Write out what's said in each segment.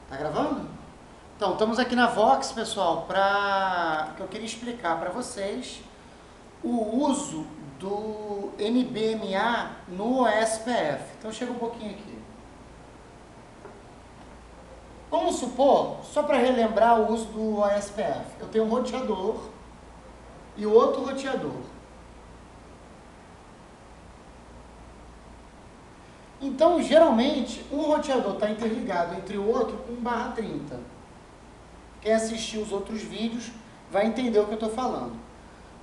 Tá gravando? Então, estamos aqui na Vox, pessoal, que eu queria explicar para vocês o uso do NBMA no SPF. Então, chega um pouquinho aqui. Vamos supor, só para relembrar o uso do OSPF, eu tenho um roteador e outro roteador. Então, geralmente, um roteador está interligado entre o outro com 1/30. Quem assistiu os outros vídeos vai entender o que eu estou falando.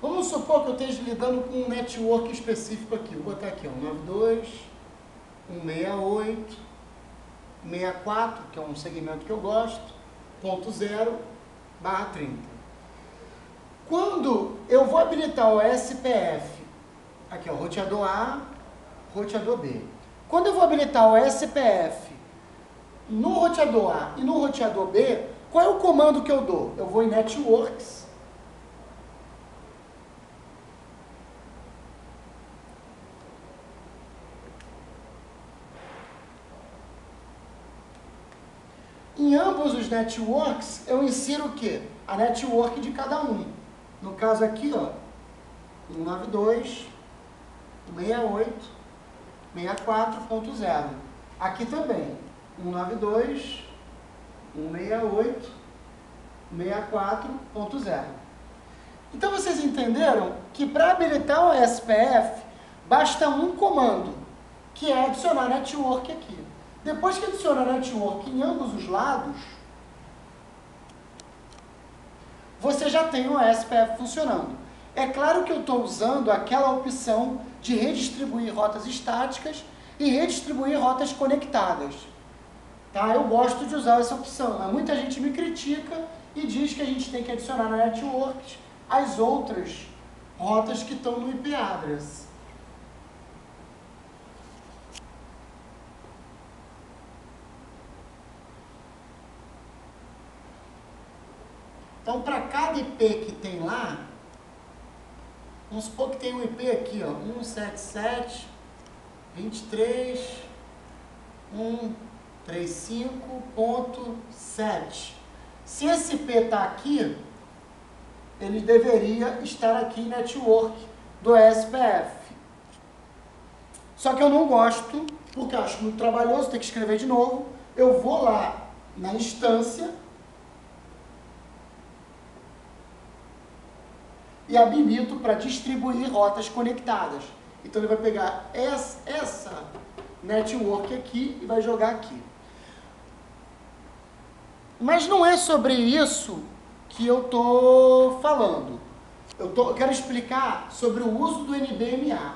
Vamos supor que eu esteja lidando com um network específico aqui. Vou botar aqui, 192, 168, 64, que é um segmento que eu gosto, .0/30. Quando eu vou habilitar o SPF, aqui ó, roteador A, roteador B. Quando eu vou habilitar o SPF no roteador A e no roteador B, qual é o comando que eu dou? Eu vou em Networks, em ambos os networks, eu insiro o quê? A network de cada um. No caso aqui, ó, 192, 168, 64.0. Aqui também, 192, 168, 64.0. Então vocês entenderam que para habilitar o SPF, basta um comando, que é adicionar network aqui. Depois que adiciona network em ambos os lados, você já tem o SPF funcionando. É claro que eu estou usando aquela opção de redistribuir rotas estáticas e redistribuir rotas conectadas. Tá? Eu gosto de usar essa opção, mas muita gente me critica e diz que a gente tem que adicionar na network as outras rotas que estão no IP address. Então, para cada IP que tem lá, vamos supor que tem um IP aqui, ó, 177.23.135.7. Se esse IP está aqui, ele deveria estar aqui em network do SPF. Só que eu não gosto, porque eu acho muito trabalhoso, ter que escrever de novo. Eu vou lá na instância e habilito para distribuir rotas conectadas. Então ele vai pegar essa network aqui e vai jogar aqui. Mas não é sobre isso que eu estou falando. Eu quero explicar sobre o uso do NBMA.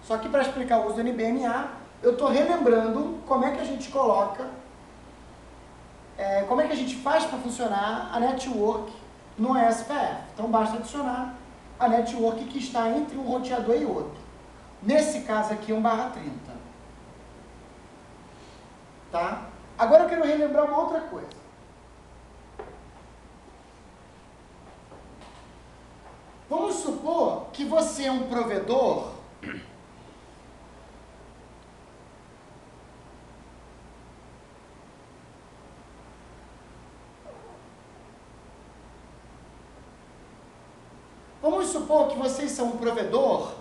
Só que para explicar o uso do NBMA, eu estou relembrando como é que a gente coloca, como é que a gente faz para funcionar a network no SPF. Então basta adicionar a network que está entre um roteador e outro. Nesse caso aqui, 1/30. Tá? Agora eu quero relembrar uma outra coisa. Vamos supor que você é um provedor Vamos supor que vocês são um provedor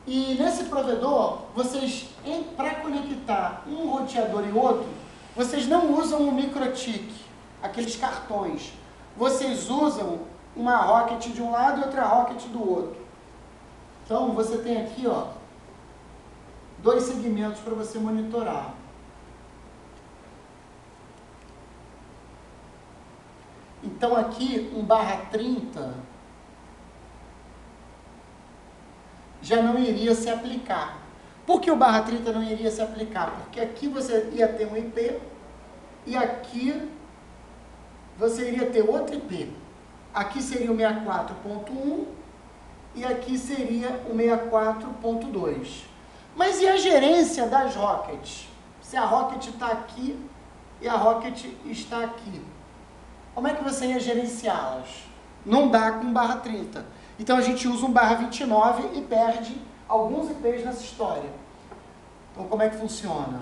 e nesse provedor, vocês, para conectar um roteador e outro, vocês não usam um microtik, aqueles cartões. Vocês usam uma Rocket de um lado e outra Rocket do outro. Então, você tem aqui, ó, 2 segmentos para você monitorar. Então, aqui, 1/30 já não iria se aplicar. Por que o /30 não iria se aplicar? Porque aqui você ia ter um IP e aqui você iria ter outro IP. Aqui seria o 64.1 e aqui seria o 64.2. Mas e a gerência das Rockets? Se a Rocket está aqui e a Rocket está aqui, como é que você ia gerenciá-las? Não dá com 1/30. Então a gente usa 1/29 e perde alguns IPs nessa história. Então como é que funciona?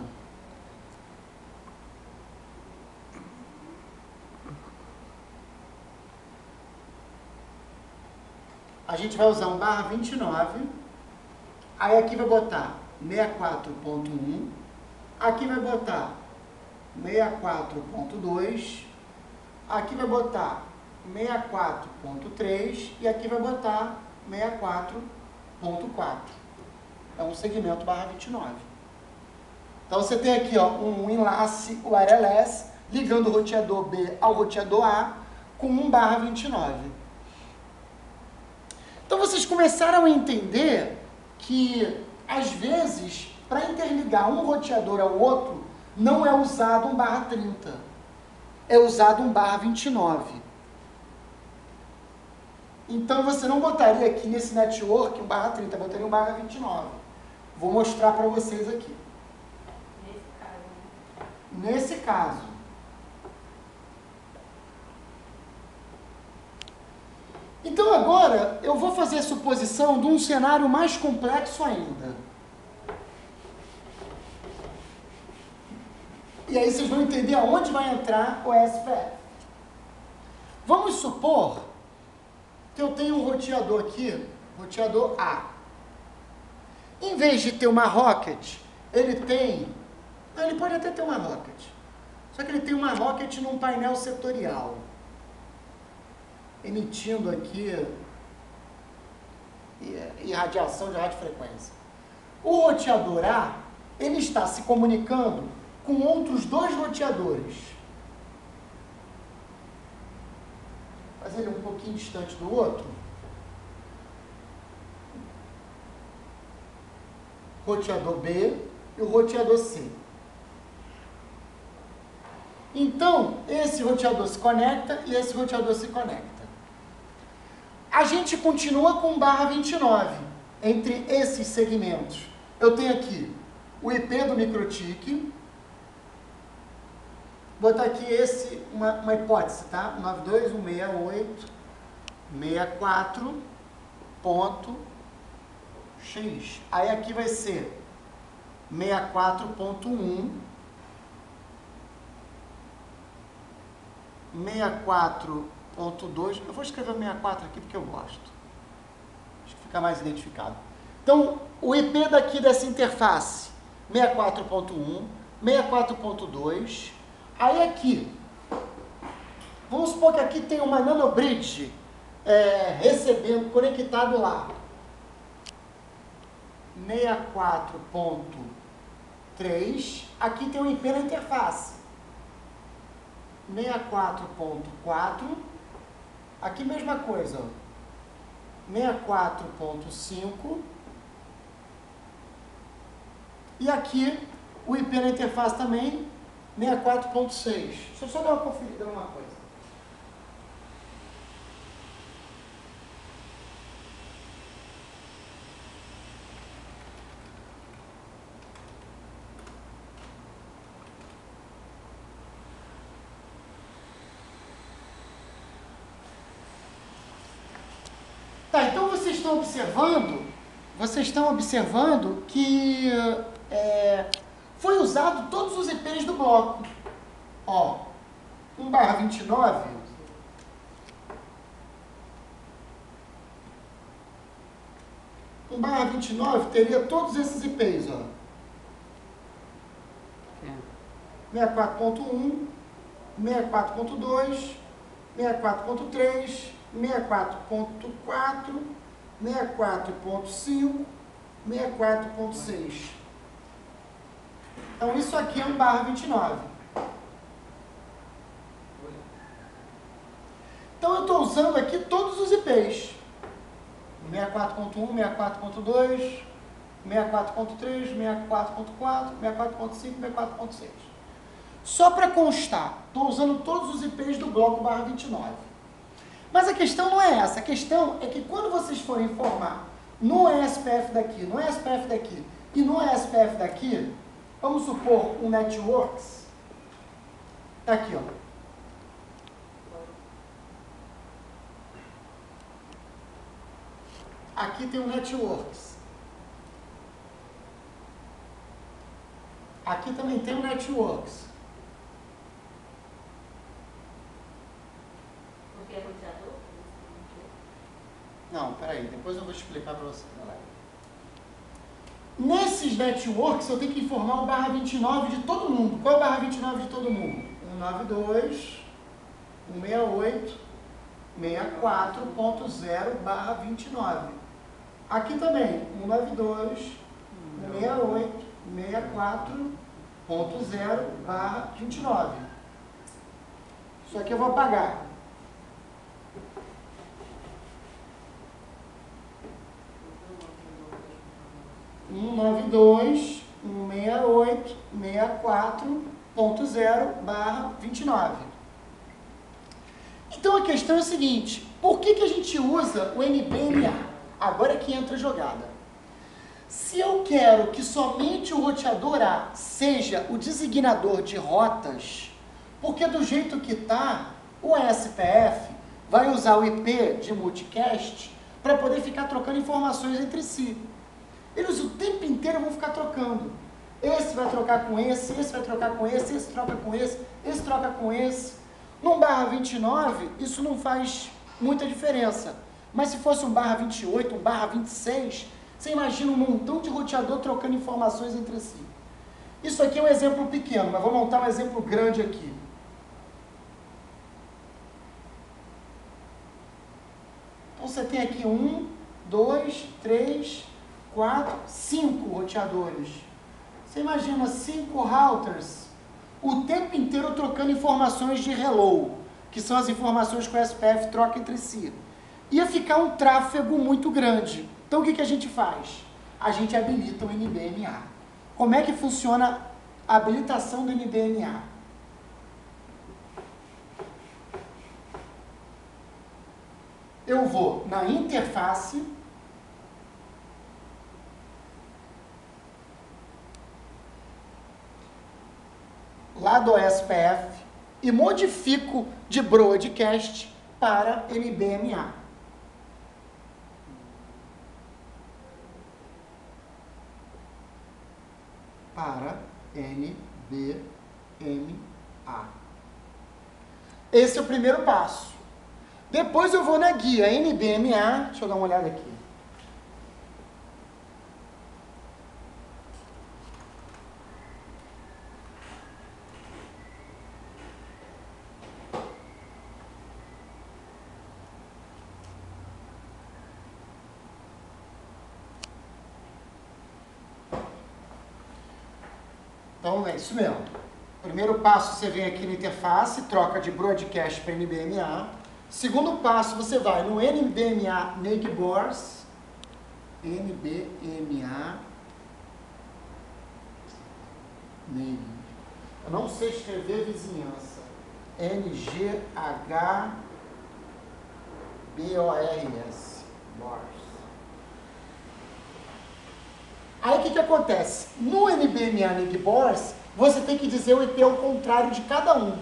a gente vai usar um barra 29, aí aqui vai botar 64.1, aqui vai botar 64.2, aqui vai botar 64.3 e aqui vai botar 64.4. É um segmento barra 29. Então você tem aqui ó, um enlace wireless ligando o roteador B ao roteador A com 1 barra 29. Então vocês começaram a entender que, às vezes, para interligar um roteador ao outro, não é usado 1 barra 30, é usado 1 barra 29. Então você não botaria aqui nesse network 1 barra 30, botaria 1 barra 29. Vou mostrar para vocês aqui. Nesse caso. Então agora eu vou fazer a suposição de um cenário mais complexo ainda. E aí vocês vão entender aonde vai entrar o SPF. Vamos supor que eu tenho um roteador aqui, roteador A. Em vez de ter uma rocket, ele pode até ter uma rocket. Só que ele tem uma rocket num painel setorial, emitindo aqui irradiação de radiofrequência. O roteador A, ele está se comunicando com outros 2 roteadores. Fazer ele um pouquinho distante do outro. Roteador B e o roteador C. Então, esse roteador se conecta e esse roteador se conecta. A gente continua com barra 29 entre esses segmentos. Eu tenho aqui o IP do MikroTik. Vou botar aqui uma hipótese, tá? 92.168.64.x. Aí aqui vai ser 64.1, 64.2, eu vou escrever 64 aqui porque eu gosto. Acho que fica mais identificado. Então, o IP daqui dessa interface, 64.1, 64.2. Aí aqui, vamos supor que aqui tem uma nanobridge recebendo, conectado lá. 64.3, aqui tem um IP na interface. 64.4, aqui mesma coisa, 64.5, e aqui o IP na interface também, 64.6. Deixa eu só dar uma conferida numa coisa. Tá, então vocês estão observando que foi usado todos os IPs do bloco. Ó, 1/29, teria todos esses IPs, ó. 64.1, 64.2, 64.3, 64.4, 64.5, 64.6. Então isso aqui é 1/29. Então eu estou usando aqui todos os IPs. 64.1, 64.2, 64.3, 64.4, 64.5, 64.6. Só para constar, estou usando todos os IPs do bloco /29. Mas a questão não é essa. A questão é que quando vocês forem formar no ESPF daqui, no ESPF daqui e no ESPF daqui, vamos supor um networks, aqui ó. Aqui tem um networks. Aqui também tem um networks. Não, peraí, depois eu vou explicar para você. Nesses networks eu tenho que informar o barra 29 de todo mundo. Qual é o barra 29 de todo mundo? 192, 168, 64.0 barra 29. Aqui também, 192, 168, 64.0 barra 29. Isso aqui eu vou apagar. 192, 168, 64.0 barra 29. Então a questão é a seguinte, por que a gente usa o NBMA? Agora é que entra a jogada. Se eu quero que somente o roteador A seja o designador de rotas, porque do jeito que está, o SPF vai usar o IP de multicast para poder ficar trocando informações entre si. Eles o tempo inteiro vão ficar trocando. Esse vai trocar com esse vai trocar com esse troca com esse troca com esse. Num barra 29, isso não faz muita diferença. Mas se fosse um barra 28, um barra 26, você imagina um montão de roteador trocando informações entre si. Isso aqui é um exemplo pequeno, mas vou montar um exemplo grande aqui. Então você tem aqui 1, 2, 3, 4, 5 roteadores. Você imagina 5 routers o tempo inteiro trocando informações de hello, que são as informações que o SPF troca entre si. Ia ficar um tráfego muito grande. Então o que a gente faz? A gente habilita o NBMA. Como é que funciona a habilitação do NBMA? Eu vou na interface, lá do SPF, e modifico de broadcast para NBMA. Para NBMA. Esse é o primeiro passo. Depois eu vou na guia NBMA, deixa eu dar uma olhada aqui. Então é isso mesmo. Primeiro passo, você vem aqui na interface, troca de broadcast para NBMA. Segundo passo, você vai no NBMA Neighbors, NBMA Neighbors. Eu não sei escrever vizinhança. NGHBORS. Bors. Aí o que acontece? No NBMA Neighbors, você tem que dizer o IP ao contrário de cada um.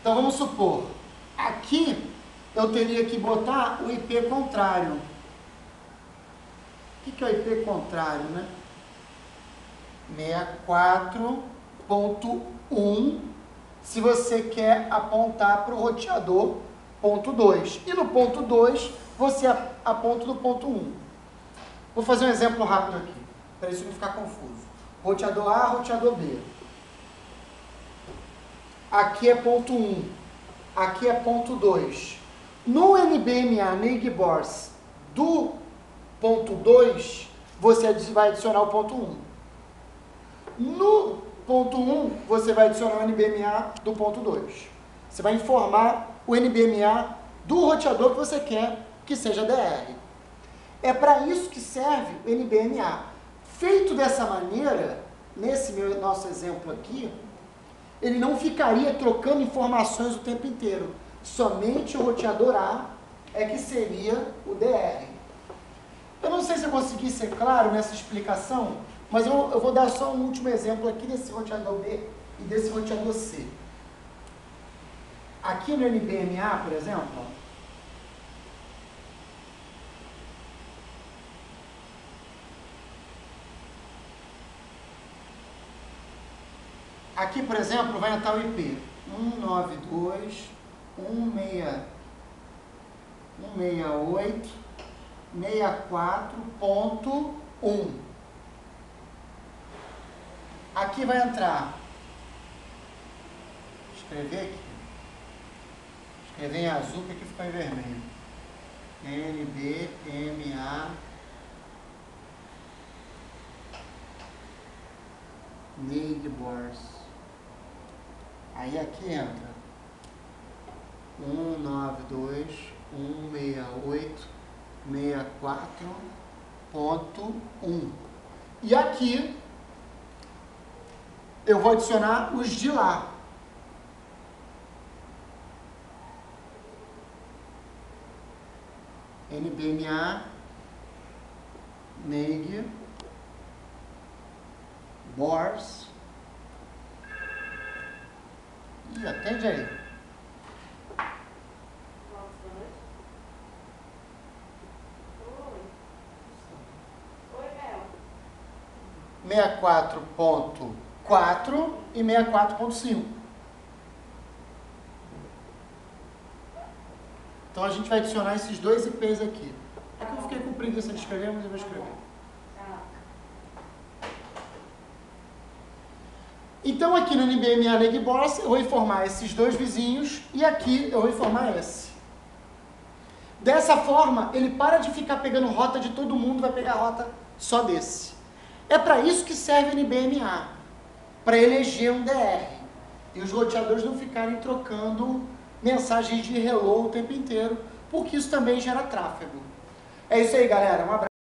Então vamos supor, aqui eu teria que botar o IP contrário. O que é o IP contrário, né? 64.1, se você quer apontar para o roteador ponto 2. E no ponto 2, você aponta do ponto 1. Vou fazer um exemplo rápido aqui, para isso não ficar confuso. Roteador A, roteador B. Aqui é ponto 1, aqui é ponto 2. No NBMA Neighbors do ponto 2, você vai adicionar o ponto 1. No ponto 1, você vai adicionar o NBMA do ponto 2. Você vai informar o NBMA do roteador que você quer que seja DR. É para isso que serve o NBMA. Feito dessa maneira, nesse nosso exemplo aqui, ele não ficaria trocando informações o tempo inteiro. Somente o roteador A é que seria o DR. Eu não sei se eu consegui ser claro nessa explicação, mas eu vou dar só um último exemplo aqui desse roteador B e desse roteador C. Aqui no NBMA, por exemplo, aqui, por exemplo, vai entrar o IP 192.168.64.0 64.1. Aqui vai entrar, escrever aqui, escrever em azul porque aqui ficou em vermelho, NBMA Neig Bors. Aí aqui entra 192.168.64.1. E aqui eu vou adicionar os de lá. NBMA Neig Bors. Ih, atende aí. Oi, Mel. 64.4 e 64.5. Então a gente vai adicionar esses dois IPs aqui. Aqui eu fiquei com preguiça de escrever, mas eu vou escrever. Então aqui no NBMA Neig Bors eu vou informar esses dois vizinhos e aqui eu vou informar esse. Dessa forma, ele para de ficar pegando rota de todo mundo, vai pegar a rota só desse. É para isso que serve o NBMA, para eleger um DR. E os roteadores não ficarem trocando mensagens de hello o tempo inteiro, porque isso também gera tráfego. É isso aí, galera. Um abraço.